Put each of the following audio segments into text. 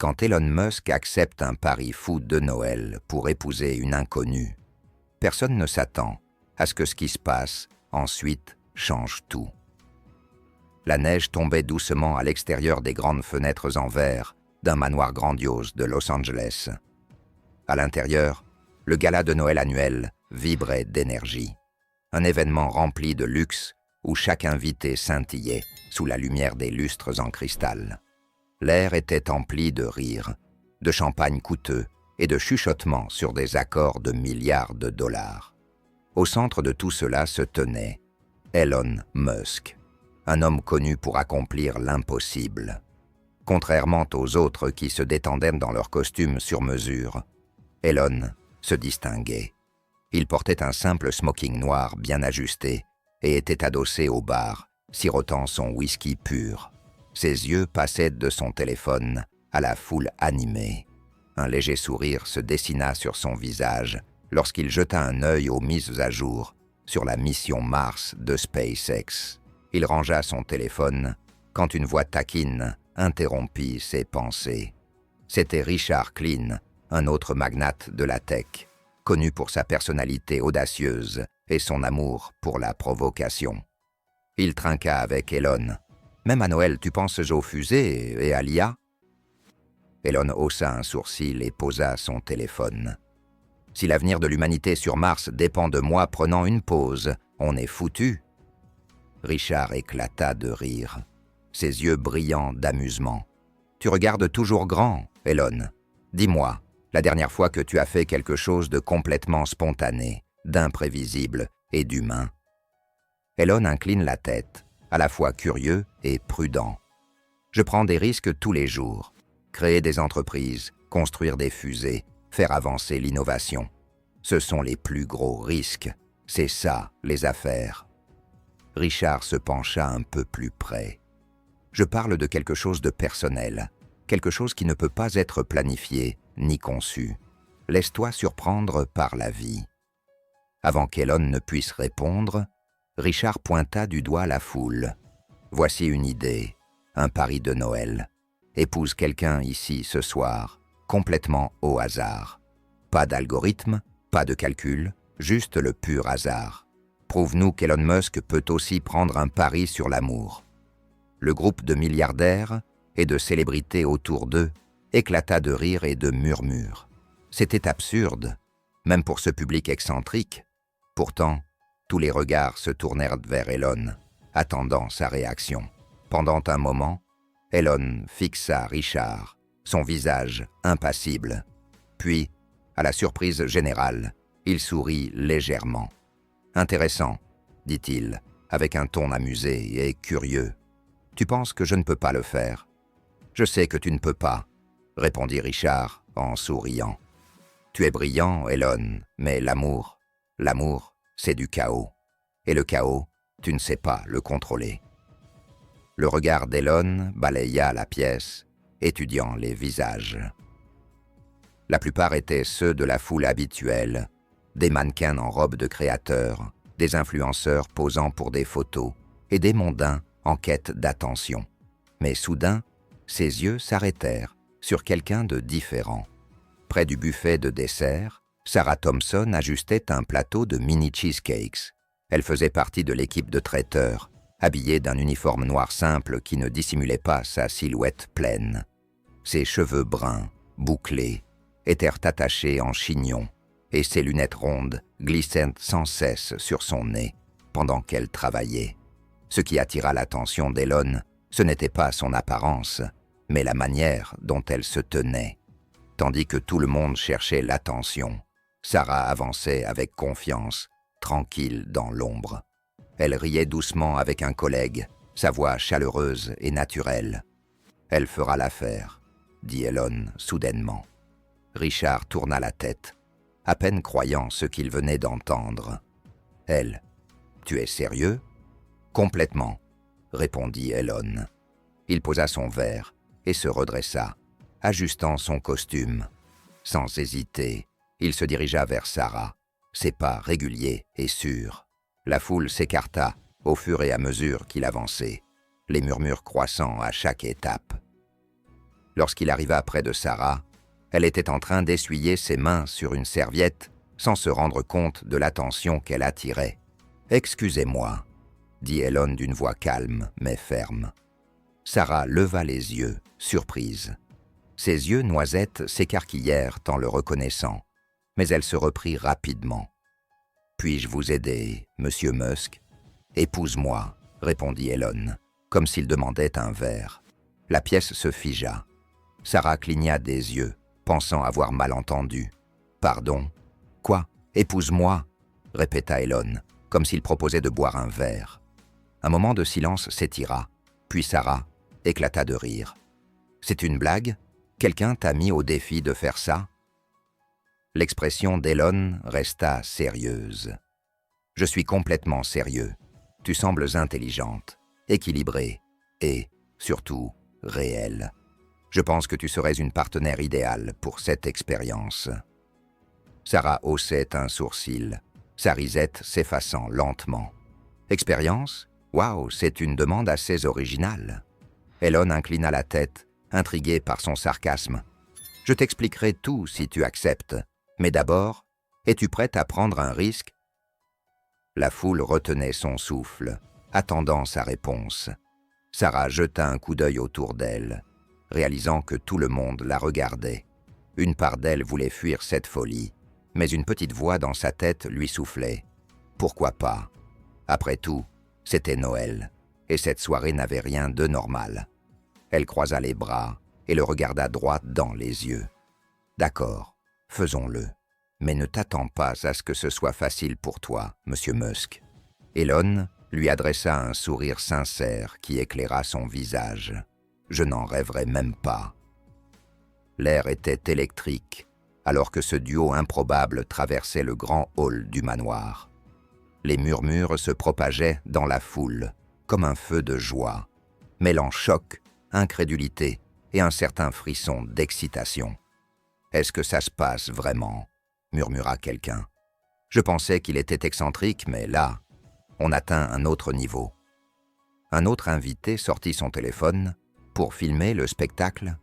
Quand Elon Musk accepte un pari fou de Noël pour épouser une inconnue, personne ne s'attend à ce que ce qui se passe ensuite change tout. La neige tombait doucement à l'extérieur des grandes fenêtres en verre d'un manoir grandiose de Los Angeles. À l'intérieur, le gala de Noël annuel vibrait d'énergie. Un événement rempli de luxe où chaque invité scintillait sous la lumière des lustres en cristal. L'air était empli de rires, de champagne coûteux et de chuchotements sur des accords de milliards de dollars. Au centre de tout cela se tenait Elon Musk, un homme connu pour accomplir l'impossible. Contrairement aux autres qui se détendaient dans leurs costumes sur mesure, Elon se distinguait. Il portait un simple smoking noir bien ajusté et était adossé au bar, sirotant son whisky pur. Ses yeux passaient de son téléphone à la foule animée. Un léger sourire se dessina sur son visage lorsqu'il jeta un œil aux mises à jour sur la mission Mars de SpaceX. Il rangea son téléphone quand une voix taquine interrompit ses pensées. C'était Richard Klein, un autre magnate de la tech, connu pour sa personnalité audacieuse et son amour pour la provocation. Il trinqua avec Elon. « Même à Noël, tu penses aux fusées et à l'IA ?» Elon haussa un sourcil et posa son téléphone. « Si l'avenir de l'humanité sur Mars dépend de moi prenant une pause, on est foutu. » Richard éclata de rire, ses yeux brillants d'amusement. « Tu regardes toujours grand, Elon. Dis-moi, la dernière fois que tu as fait quelque chose de complètement spontané, d'imprévisible et d'humain. » Elon incline la tête, à la fois curieux et prudent. « Je prends des risques tous les jours. Créer des entreprises, construire des fusées, faire avancer l'innovation. Ce sont les plus gros risques. C'est ça, les affaires. » Richard se pencha un peu plus près. « Je parle de quelque chose de personnel, quelque chose qui ne peut pas être planifié ni conçu. Laisse-toi surprendre par la vie. » Avant qu'Elon ne puisse répondre, Richard pointa du doigt la foule. « Voici une idée, un pari de Noël. Épouse quelqu'un ici ce soir, complètement au hasard. Pas d'algorithme, pas de calcul, juste le pur hasard. Prouve-nous qu'Elon Musk peut aussi prendre un pari sur l'amour. » Le groupe de milliardaires et de célébrités autour d'eux éclata de rire et de murmures. C'était absurde, même pour ce public excentrique. Pourtant, tous les regards se tournèrent vers Elon, attendant sa réaction. Pendant un moment, Elon fixa Richard, son visage impassible. Puis, à la surprise générale, il sourit légèrement. « Intéressant, » dit-il, avec un ton amusé et curieux. « Tu penses que je ne peux pas le faire ? » « Je sais que tu ne peux pas, » répondit Richard en souriant. « Tu es brillant, Elon, mais l'amour, c'est du chaos. Et le chaos, tu ne sais pas le contrôler. » Le regard d'Elon balaya la pièce, étudiant les visages. La plupart étaient ceux de la foule habituelle, des mannequins en robe de créateur, des influenceurs posant pour des photos et des mondains en quête d'attention. Mais soudain, ses yeux s'arrêtèrent sur quelqu'un de différent. Près du buffet de dessert, Sarah Thompson ajustait un plateau de mini cheesecakes. Elle faisait partie de l'équipe de traiteurs, habillée d'un uniforme noir simple qui ne dissimulait pas sa silhouette pleine. Ses cheveux bruns, bouclés, étaient attachés en chignon, et ses lunettes rondes glissaient sans cesse sur son nez pendant qu'elle travaillait. Ce qui attira l'attention d'Elon, ce n'était pas son apparence, mais la manière dont elle se tenait. Tandis que tout le monde cherchait l'attention, Sarah avançait avec confiance, tranquille dans l'ombre. Elle riait doucement avec un collègue, sa voix chaleureuse et naturelle. « Elle fera l'affaire », dit Elon soudainement. Richard tourna la tête, à peine croyant ce qu'il venait d'entendre. « Elle, tu es sérieux ? » « Complètement, » répondit Elon. Il posa son verre et se redressa, ajustant son costume. Sans hésiter, il se dirigea vers Sarah, ses pas réguliers et sûrs. La foule s'écarta au fur et à mesure qu'il avançait, les murmures croissant à chaque étape. Lorsqu'il arriva près de Sarah, elle était en train d'essuyer ses mains sur une serviette sans se rendre compte de l'attention qu'elle attirait. « Excusez-moi », dit Elon d'une voix calme mais ferme. Sarah leva les yeux, surprise. Ses yeux noisettes s'écarquillèrent en le reconnaissant, mais elle se reprit rapidement. « Puis-je vous aider, monsieur Musk ?»« Épouse-moi », répondit Elon, comme s'il demandait un verre. La pièce se figea. Sarah cligna des yeux, pensant avoir mal entendu. « Pardon ? Quoi ? Épouse-moi » répéta Elon, comme s'il proposait de boire un verre. Un moment de silence s'étira, puis Sarah éclata de rire. « C'est une blague ? Quelqu'un t'a mis au défi de faire ça ?» L'expression d'Elon resta sérieuse. « Je suis complètement sérieux. Tu sembles intelligente, équilibrée et, surtout, réelle. Je pense que tu serais une partenaire idéale pour cette expérience. » Sarah haussait un sourcil, sa risette s'effaçant lentement. « Expérience ? Waouh, c'est une demande assez originale. » Elon inclina la tête, intrigué par son sarcasme. « Je t'expliquerai tout si tu acceptes. Mais d'abord, es-tu prête à prendre un risque ?» La foule retenait son souffle, attendant sa réponse. Sarah jeta un coup d'œil autour d'elle, réalisant que tout le monde la regardait. Une part d'elle voulait fuir cette folie, mais une petite voix dans sa tête lui soufflait. Pourquoi pas ? Après tout, c'était Noël, et cette soirée n'avait rien de normal. Elle croisa les bras et le regarda droit dans les yeux. « D'accord, faisons-le. Mais ne t'attends pas à ce que ce soit facile pour toi, monsieur Musk. » Elon lui adressa un sourire sincère qui éclaira son visage. « Je n'en rêverais même pas. » L'air était électrique, alors que ce duo improbable traversait le grand hall du manoir. Les murmures se propageaient dans la foule, comme un feu de joie, mêlant choc, incrédulité et un certain frisson d'excitation. « Est-ce que ça se passe vraiment ?» murmura quelqu'un. « Je pensais qu'il était excentrique, mais là, on atteint un autre niveau. » Un autre invité sortit son téléphone pour filmer le spectacle.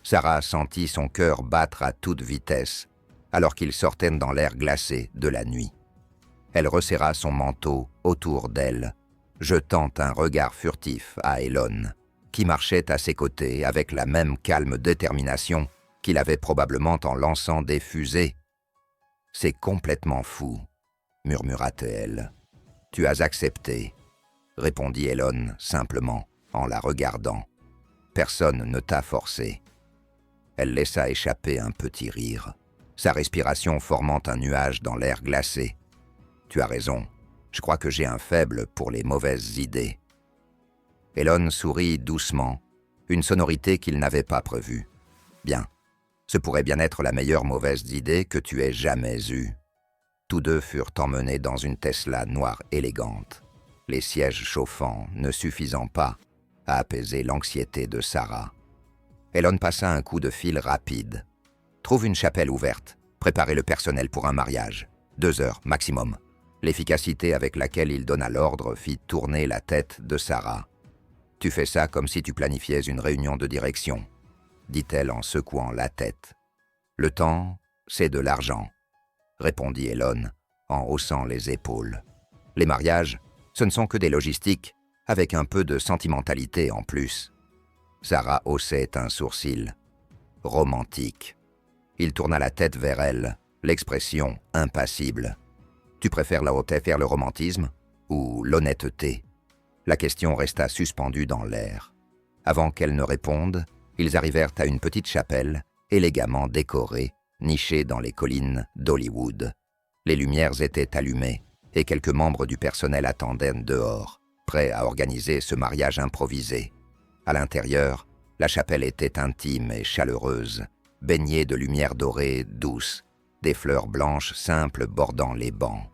Sarah sentit son cœur battre à toute vitesse, alors qu'ils sortaient dans l'air glacé de la nuit. Elle resserra son manteau autour d'elle, jetant un regard furtif à Elon, qui marchait à ses côtés avec la même calme détermination qu'il avait probablement en lançant des fusées. « C'est complètement fou, » murmura-t-elle. « Tu as accepté, » répondit Elon simplement en la regardant. « Personne ne t'a forcé. » Elle laissa échapper un petit rire, sa respiration formant un nuage dans l'air glacé. « Tu as raison, je crois que j'ai un faible pour les mauvaises idées. » Elon sourit doucement, une sonorité qu'il n'avait pas prévue. « Bien, ce pourrait bien être la meilleure mauvaise idée que tu aies jamais eue. » Tous deux furent emmenés dans une Tesla noire élégante, les sièges chauffants ne suffisant pas à apaiser l'anxiété de Sarah. Elon passa un coup de fil rapide. « Trouve une chapelle ouverte, préparez le personnel pour un mariage. 2 heures maximum. » L'efficacité avec laquelle il donna l'ordre fit tourner la tête de Sarah. « Tu fais ça comme si tu planifiais une réunion de direction, » dit-elle en secouant la tête. « Le temps, c'est de l'argent, » répondit Elon en haussant les épaules. « Les mariages, ce ne sont que des logistiques, avec un peu de sentimentalité en plus. » Sarah haussait un sourcil. « Romantique. » Il tourna la tête vers elle, l'expression impassible. « Tu préfères la hauteur faire le romantisme ou l'honnêteté ?» La question resta suspendue dans l'air. Avant qu'elle ne réponde, ils arrivèrent à une petite chapelle, élégamment décorée, nichée dans les collines d'Hollywood. Les lumières étaient allumées et quelques membres du personnel attendaient dehors, prêts à organiser ce mariage improvisé. À l'intérieur, la chapelle était intime et chaleureuse, baignée de lumière dorée douce, des fleurs blanches simples bordant les bancs.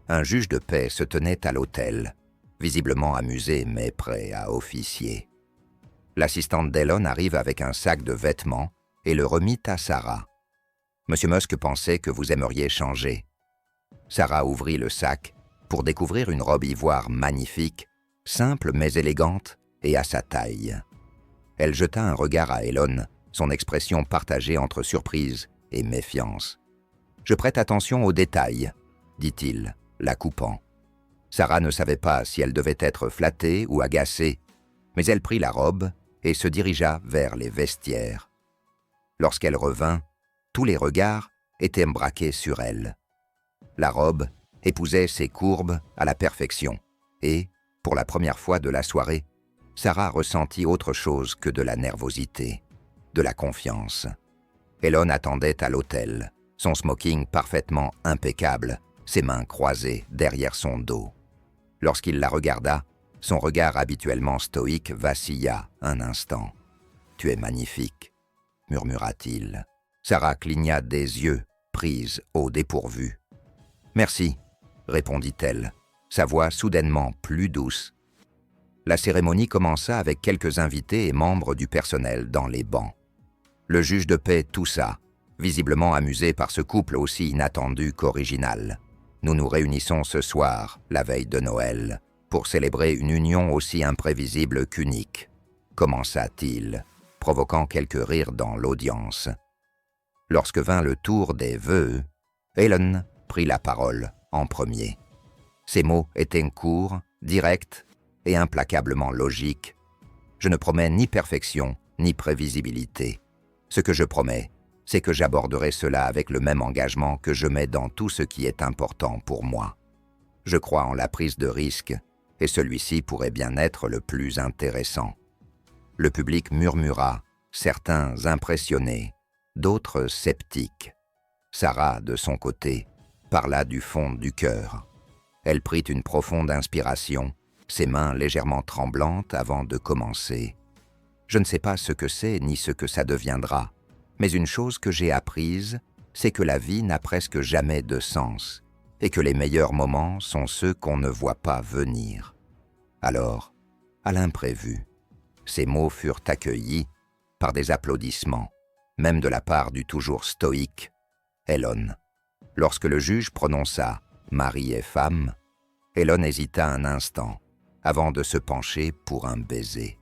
Un juge de paix se tenait à l'autel, visiblement amusé mais prêt à officier. L'assistante d'Elon arrive avec un sac de vêtements et le remit à Sarah. « Monsieur Musk pensait que vous aimeriez changer. » Sarah ouvrit le sac pour découvrir une robe ivoire magnifique, simple mais élégante et à sa taille. Elle jeta un regard à Elon son expression partagée entre surprise et méfiance. « Je prête attention aux détails, dit-il, la coupant. Sarah ne savait pas si elle devait être flattée ou agacée, mais elle prit la robe et se dirigea vers les vestiaires. Lorsqu'elle revint, tous les regards étaient braqués sur elle. La robe épousait ses courbes à la perfection et, pour la première fois de la soirée, Sarah ressentit autre chose que de la nervosité, de la confiance. Elon attendait à l'hôtel, son smoking parfaitement impeccable, ses mains croisées derrière son dos. Lorsqu'il la regarda, son regard habituellement stoïque vacilla un instant. « Tu es magnifique », murmura-t-il. Sarah cligna des yeux, prise au dépourvu. « Merci », répondit-elle, sa voix soudainement plus douce. La cérémonie commença avec quelques invités et membres du personnel dans les bancs. Le juge de paix toussa, visiblement amusé par ce couple aussi inattendu qu'original. « Nous nous réunissons ce soir, la veille de Noël, pour célébrer une union aussi imprévisible qu'unique, » commença-t-il, provoquant quelques rires dans l'audience. Lorsque vint le tour des vœux, Elon prit la parole en premier. Ses mots étaient courts, directs et implacablement logiques. « Je ne promets ni perfection, ni prévisibilité. Ce que je promets, c'est que j'aborderai cela avec le même engagement que je mets dans tout ce qui est important pour moi. Je crois en la prise de risque, et celui-ci pourrait bien être le plus intéressant. » Le public murmura, certains impressionnés, d'autres sceptiques. Sarah, de son côté, parla du fond du cœur. Elle prit une profonde inspiration, ses mains légèrement tremblantes avant de commencer. « Je ne sais pas ce que c'est ni ce que ça deviendra, mais une chose que j'ai apprise, c'est que la vie n'a presque jamais de sens et que les meilleurs moments sont ceux qu'on ne voit pas venir. Alors, à l'imprévu, » Ces mots furent accueillis par des applaudissements, même de la part du toujours stoïque Elon. Lorsque le juge prononça « mari et femme », Elon hésita un instant avant de se pencher pour un baiser.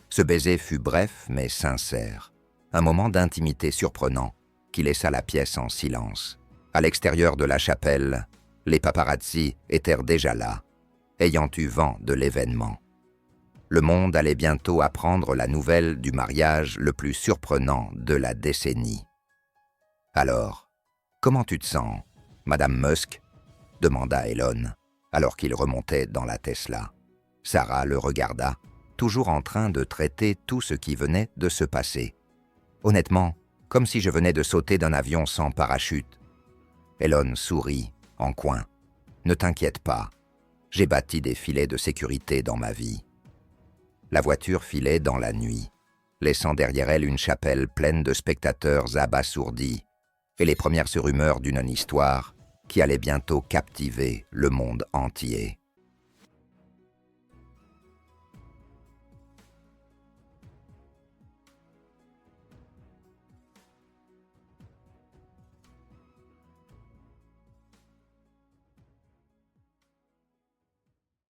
Ce baiser fut bref mais sincère, un moment d'intimité surprenant qui laissa la pièce en silence. À l'extérieur de la chapelle, les paparazzi étaient déjà là, ayant eu vent de l'événement. Le monde allait bientôt apprendre la nouvelle du mariage le plus surprenant de la décennie. « Alors, comment tu te sens, Madame Musk ?» demanda Elon, alors qu'il remontait dans la Tesla. Sarah le regarda, toujours en train de traiter tout ce qui venait de se passer. « Honnêtement, comme si je venais de sauter d'un avion sans parachute. » Elon sourit, en coin. « Ne t'inquiète pas, j'ai bâti des filets de sécurité dans ma vie. » La voiture filait dans la nuit, laissant derrière elle une chapelle pleine de spectateurs abasourdis et les premières rumeurs d'une histoire qui allait bientôt captiver le monde entier.